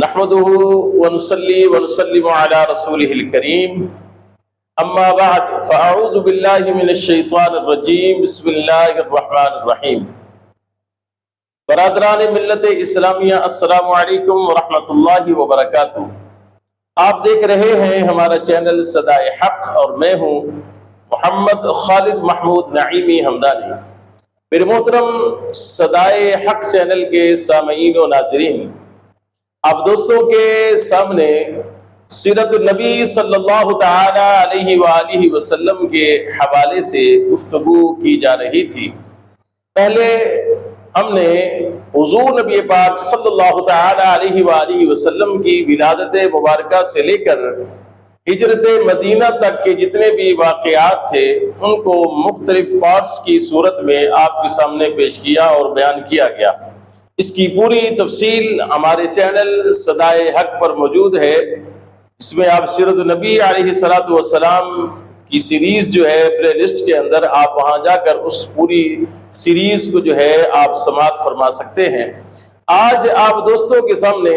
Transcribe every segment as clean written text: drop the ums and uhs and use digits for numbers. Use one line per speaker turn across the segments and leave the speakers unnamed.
نحمده ونصلي ونسلم على رسوله الكريم اما بعد فاعوذ بالله من الشیطان الرجیم بسم اللہ الرحمن الرحیم۔ برادران ملت اسلامیہ السلام علیکم ورحمۃ اللہ وبرکاتہ۔ آپ دیکھ رہے ہیں ہمارا چینل صدائے حق اور میں ہوں محمد خالد محمود نعیمی حمدانی۔ میرے محترم صدائے حق چینل کے سامعین و ناظرین، آپ دوستوں کے سامنے سیرت النبی صلی اللہ تعالی علیہ وآلہ وسلم کے حوالے سے گفتگو کی جا رہی تھی۔ پہلے ہم نے حضور نبی پاک صلی اللہ تعالی علیہ وآلہ وسلم کی ولادت مبارکہ سے لے کر ہجرت مدینہ تک کے جتنے بھی واقعات تھے ان کو مختلف پارٹس کی صورت میں آپ کے سامنے پیش کیا اور بیان کیا گیا۔ اس کی پوری تفصیل ہمارے چینل صدائے حق پر موجود ہے۔ اس میں آپ سیرت النبی علیہ الصلوۃ والسلام کی سیریز جو ہے پلے لسٹ کے اندر آپ وہاں جا کر اس پوری سیریز کو جو ہے آپ سماعت فرما سکتے ہیں۔ آج آپ دوستوں کے سامنے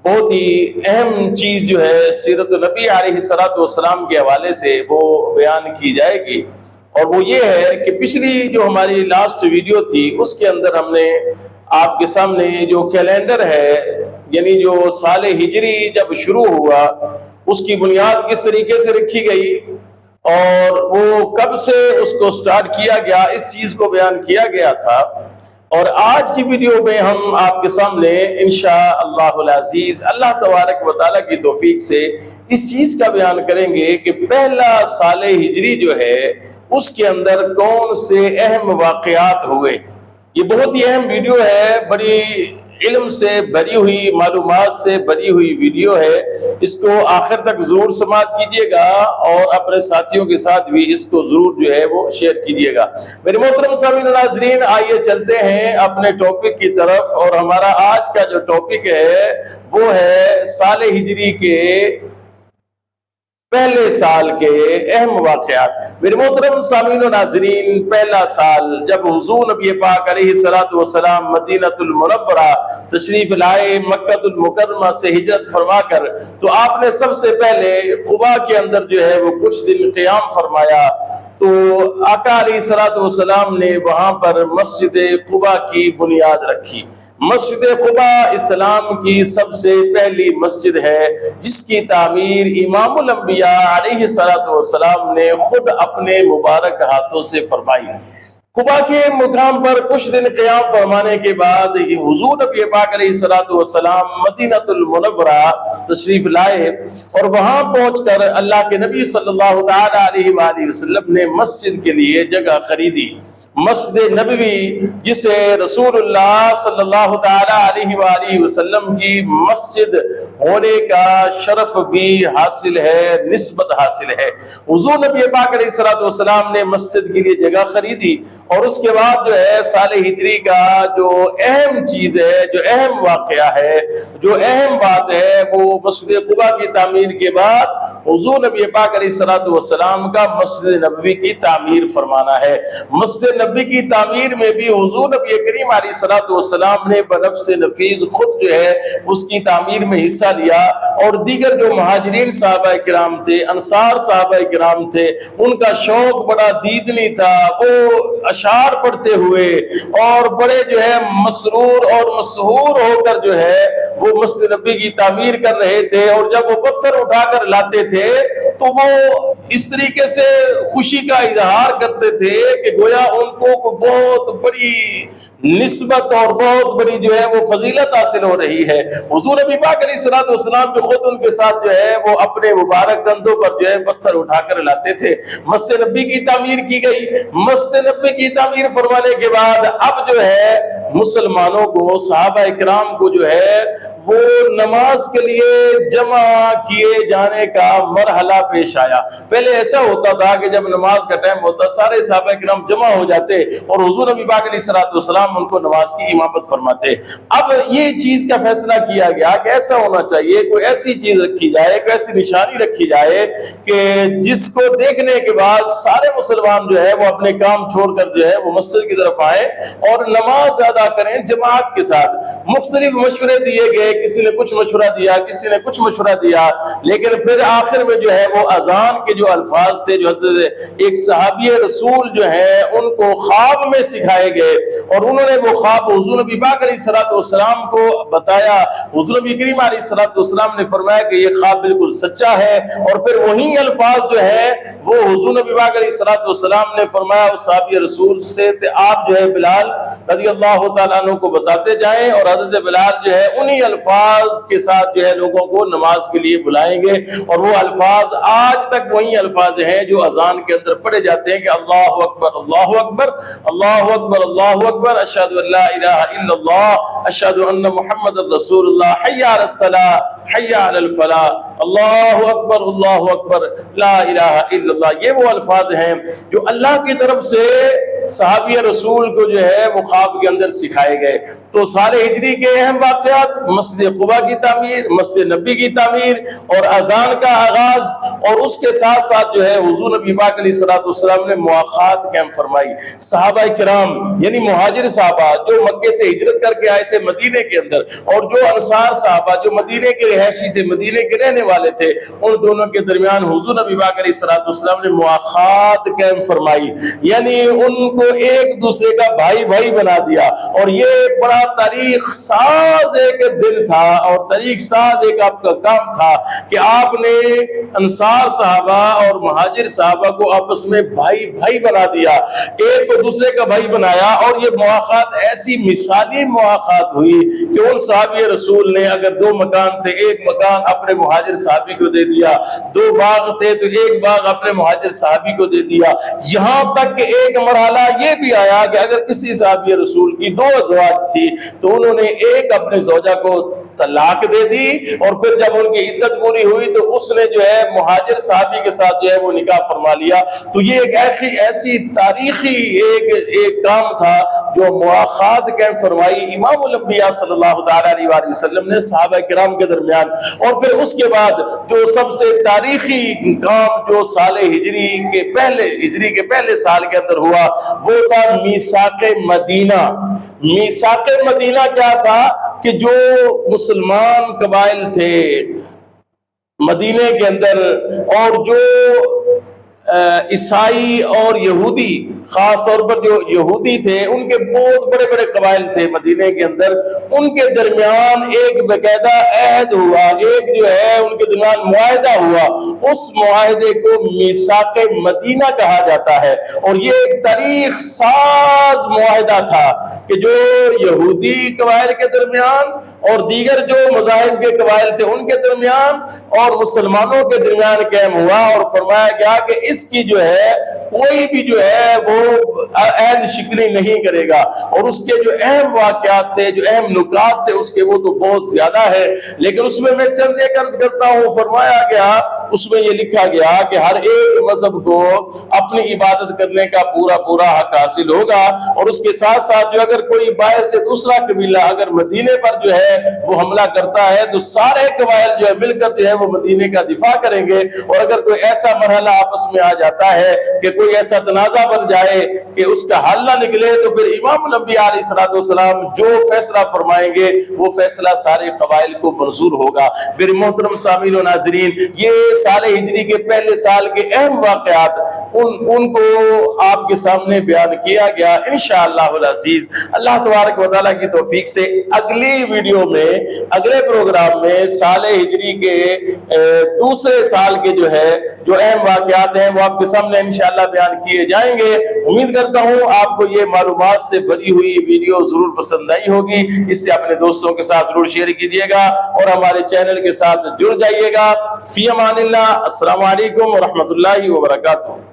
بہت ہی اہم چیز جو ہے سیرت النبی علیہ الصلوۃ والسلام کے حوالے سے وہ بیان کی جائے گی، اور وہ یہ ہے کہ پچھلی جو ہماری لاسٹ ویڈیو تھی اس کے اندر ہم نے آپ کے سامنے جو کیلنڈر ہے، یعنی جو سال ہجری جب شروع ہوا اس کی بنیاد کس طریقے سے رکھی گئی اور وہ کب سے اس کو سٹارٹ کیا گیا، اس چیز کو بیان کیا گیا تھا۔ اور آج کی ویڈیو میں ہم آپ کے سامنے انشاءاللہ العزیز اللہ تبارک و تعالیٰ کی توفیق سے اس چیز کا بیان کریں گے کہ پہلا سال ہجری جو ہے اس کے اندر کون سے اہم واقعات ہوئے۔ یہ بہت ہی اہم ویڈیو ہے، بڑی علم سے بھری ہوئی، معلومات سے بھری ہوئی ویڈیو ہے۔ اس کو آخر تک ضرور سماعت کیجئے گا اور اپنے ساتھیوں کے ساتھ بھی اس کو ضرور جو ہے وہ شیئر کیجئے گا۔ میرے محترم سامعین و ناظرین، آئیے چلتے ہیں اپنے ٹاپک کی طرف، اور ہمارا آج کا جو ٹاپک ہے وہ ہے سال ہجری کے پہلے سال کے اہم واقعات۔ میرے محترم سامعین و ناظرین، پہلا سال جب حضور نبی پاک علیہ الصلوۃ والسلام مدینہ المنورہ تشریف لائے، مکہ المکرمہ سے ہجرت فرما کر، تو آپ نے سب سے پہلے قباء کے اندر جو ہے وہ کچھ دن قیام فرمایا۔ تو آقا علیہ الصلوۃ والسلام نے وہاں پر مسجد قباء کی بنیاد رکھی۔ مسجد قباء اسلام کی سب سے پہلی مسجد ہے جس کی تعمیر امام الانبیاء علیہ الصلوۃ والسلام نے خود اپنے مبارک ہاتھوں سے فرمائی۔ قباء کے مقام پر کچھ دن قیام فرمانے کے بعد حضور نبی پاک علیہ الصلوۃ والسلام مدینہ المنورہ تشریف لائے، اور وہاں پہنچ کر اللہ کے نبی صلی اللہ تعالی علیہ وآلہ وسلم نے مسجد کے لیے جگہ خریدی۔ مسجد نبوی جسے رسول اللہ صلی اللہ تعالی علیہ وآلہ وسلم کی مسجد ہونے کا شرف بھی حاصل ہے، نسبت حاصل ہے۔ حضور نبی پاک علیہ الصلوۃ والسلام نے مسجد کے لیے جگہ خریدی، اور اس کے بعد جو ہے سال ہجری کا جو اہم چیز ہے، جو اہم واقعہ ہے، جو اہم بات ہے، وہ مسجد قباء کی تعمیر کے بعد حضور نبی پاک علیہ الصلوۃ والسلام کا مسجد نبوی کی تعمیر فرمانا ہے۔ مسجد نبی کی تعمیر میں بھی حضور نبی کریم علیہ الصلوۃ والسلام نے بنفس نفیس خود جو ہے اس کی تعمیر میں حصہ لیا، اور دیگر جو مہاجرین صحابہ کرام تھے، انصار صحابہ کرام تھے، ان کا شوق بڑا دیدنی تھا۔ وہ اشعار پڑھتے ہوئے اور بڑے جو ہے مسرور اور مسحور ہو کر جو ہے وہ مسجد نبی کی تعمیر کر رہے تھے، اور جب وہ پتھر اٹھا کر لاتے تھے تو وہ اس طریقے سے خوشی کا اظہار کرتے تھے کہ گویا ان کو بہت بڑی نسبت اور بہت بڑی جو ہے وہ فضیلت حاصل ہو رہی ہے۔ حضور نبی پاک علیہ الصلوۃ والسلام بھی خود ان کے ساتھ جو ہے وہ اپنے مبارک کندھوں پر جو ہے پتھر اٹھا کر لاتے تھے۔ مسجد نبی کی تعمیر کی گئی۔ مسجد نبی کی تعمیر فرمانے کے بعد اب جو ہے مسلمانوں کو، صحابہ کرام کو جو ہے وہ نماز کے لیے جمع کیے جانے کا مرحلہ پیش آیا۔ پہلے ایسا ہوتا تھا کہ جب نماز کا ٹائم ہوتا سارے صحابہ کرام جمع ہو جاتے اور حضور نبی پاک علیہ الصلوۃ والسلام امام ان کو نماز کی امامت فرماتے۔ اب یہ چیز کا فیصلہ کیا گیا کہ ایسا ہونا چاہیے، کوئی ایسی چیز رکھی جائے، کوئی ایسی نشانی رکھی جائے کہ جس کو دیکھنے کے بعد سارے مسلمان جو ہے وہ اپنے کام چھوڑ کر جو ہے وہ مسجد کی طرف آئیں اور نماز ادا کریں جماعت کے ساتھ۔ مختلف مشورے دیے گئے، کسی نے کچھ مشورہ دیا، کسی نے کچھ مشورہ دیا، لیکن پھر آخر میں جو ہے وہ اذان کے جو الفاظ تھے جو حضرت ایک صحابی رسول جو ہے ان کو خواب میں سکھائے گئے، اور انہوں نے وہ خواب حضور نبی پاک علیہ الصلوۃ والسلام کو بتایا۔ حضور نبی کریم علیہ الصلوۃ والسلام نے فرمایا کہ یہ خواب بالکل سچا ہے، اور پھر وہی الفاظ جو ہے وہ حضور نبی پاک علیہ الصلوۃ والسلام نے فرمایا اس صحابی رسول سے کہ آپ جو ہے بلال رضی اللہ تعالیٰ عنہ کو بتاتے جائیں، اور حضرت بلال جو ہے انہی الفاظ کے ساتھ جو ہے لوگوں کو نماز کے لیے بلائیں گے، اور وہ الفاظ آج تک وہی الفاظ ہیں جو اذان کے اندر پڑھے جاتے ہیں کہ اللہ اکبر اللہ اکبر اللہ اکبر اللہ اکبر، اشہد ان لا الہ الا اللہ، اشہد ان محمد رسول اللہ، حی علی الصلاۃ حی علی الفلاح، اللہ اکبر لا الہ الا اللہ۔ یہ وہ الفاظ ہیں جو اللہ کی طرف سے صحابی رسول کو جو ہے وہ خواب کے اندر سکھائے گئے۔ تو سال ہجری کے اہم واقعات، مسجد قباء کی تعمیر، مسجد نبی کی تعمیر، اور اذان کا آغاز، اور اس کے ساتھ ساتھ جو ہے حضور نبی پاک علیہ الصلوۃ والسلام نے مواخات قائم فرمائی۔ صحابہ کرام یعنی مہاجر صحابہ جو مکے سے ہجرت کر کے آئے تھے مدینے کے اندر، اور جو انصار صحابہ جو مدینے کے رہائشی تھے، مدینے کے رہنے والے تھے، ان دونوں کے درمیان حضور نبی پاک علیہ الصلوۃ والسلام نے مواخات قائم فرمائی، یعنی ان کو ایک دوسرے کا بھائی بھائی بنا دیا۔ اور یہ بڑا تاریخ ساز ایک دن تھا، اور تاریخ ساز ایک آپ کا کام تھا کہ آپ نے انصار صحابہ اور مہاجر صحابہ کو آپس میں بھائی بھائی بنا دیا، ایک کو دوسرے کا بھائی بنایا۔ اور یہ مواخات ایسی مثالی مواخات ہوئی کہ ان صحابی رسول نے اگر 2 مکان تھے، ایک مکان اپنے مہاجر صحابی کو دے دیا، 2 باغ تھے تو ایک باغ اپنے مہاجر صحابی کو دے دیا، یہاں تک کہ ایک مرحلہ یہ بھی آیا کہ اگر کسی صحابی رسول کی 2 ازواج تھی تو انہوں نے ایک اپنے زوجہ کو طلاق دے دی، اور پھر جب ان کی عدت پوری ہوئی تو اس نے جو ہے مہاجر صحابی کے ساتھ جو ہے وہ نکاح فرما لیا۔ تو یہ ایک ایسی تاریخی ایک کام تھا جو مواخات قائم فرمائی امام الانبیاء صلی اللہ علیہ وآلہ وسلم نے صحابہ کرام کے درمیان۔ اور پھر اس کے بعد جو سب سے تاریخی کام جو سال ہجری کے پہلے سال کے اندر ہوا وہ تھا میثاق مدینہ۔ میثاق مدینہ کیا تھا کہ جو مسلمان قبائل تھے مدینے کے اندر، اور جو عیسائی اور یہودی، خاص طور پر جو یہودی تھے ان کے بہت بڑے بڑے قبائل تھے مدینے کے اندر، ان کے درمیان ایک باقاعدہ عہد ہوا، ایک جو ہے ان کے درمیان معاہدہ ہوا، اس معاہدے کو میثاق مدینہ کہا جاتا ہے۔ اور یہ ایک تاریخ ساز معاہدہ تھا کہ جو یہودی قبائل کے درمیان اور دیگر جو مذاہب کے قبائل تھے ان کے درمیان اور مسلمانوں کے درمیان قائم ہوا، اور فرمایا گیا کہ اس کی جو ہے کوئی بھی جو ہے وہ عہد شکنی نہیں کرے گا۔ اور اس کے جو اہم واقعات تھے، جو اہم نکات تھے اس کے، وہ تو بہت زیادہ ہے، لیکن اس میں چند ایک عرض کرتا ہوں۔ فرمایا گیا، اس میں یہ لکھا گیا کہ ہر ایک مذہب کو اپنی عبادت کرنے کا پورا حق حاصل ہوگا، اور اس کے ساتھ ساتھ جو اگر کوئی باہر سے دوسرا قبیلہ اگر مدینے پر جو ہے وہ حملہ کرتا ہے تو سارے قبائل جو ہے مل کر جو ہے وہ مدینے کا دفاع کریں گے۔ اور اگر کوئی ایسا مرحلہ آپس میں آ جاتا ہے کہ کوئی ایسا تنازع بن جائے کہ اس کا حل نہ نکلے تو پھر امام الانبیاء علیہ الصلوۃ والسلام جو فیصلہ فرمائیں گے وہ فیصلہ سارے قبائل کو منظور ہوگا۔ میرے محترم سامعین و ناظرین، یہ سال ہجری کے پہلے سال کے اہم واقعات ان کو آپ کے سامنے بیان کیا گیا۔ انشاءاللہ العزیز اللہ تبارک و تعالیٰ کی توفیق سے اگلی ویڈیو میں، اگلے پروگرام میں سال ہجری کے دوسرے سال کے جو اہم واقعات ہیں وہ آپ کے سامنے انشاءاللہ بیان کیے جائیں گے۔ امید کرتا ہوں آپ کو یہ معلومات سے بھری ہوئی ویڈیو ضرور پسند آئی ہوگی۔ اس سے اپنے دوستوں کے ساتھ ضرور شیئر کیجیے گا اور ہمارے چینل کے ساتھ جڑ جائیے گا۔ فی امان اللہ، السلام علیکم ورحمۃ اللہ وبرکاتہ۔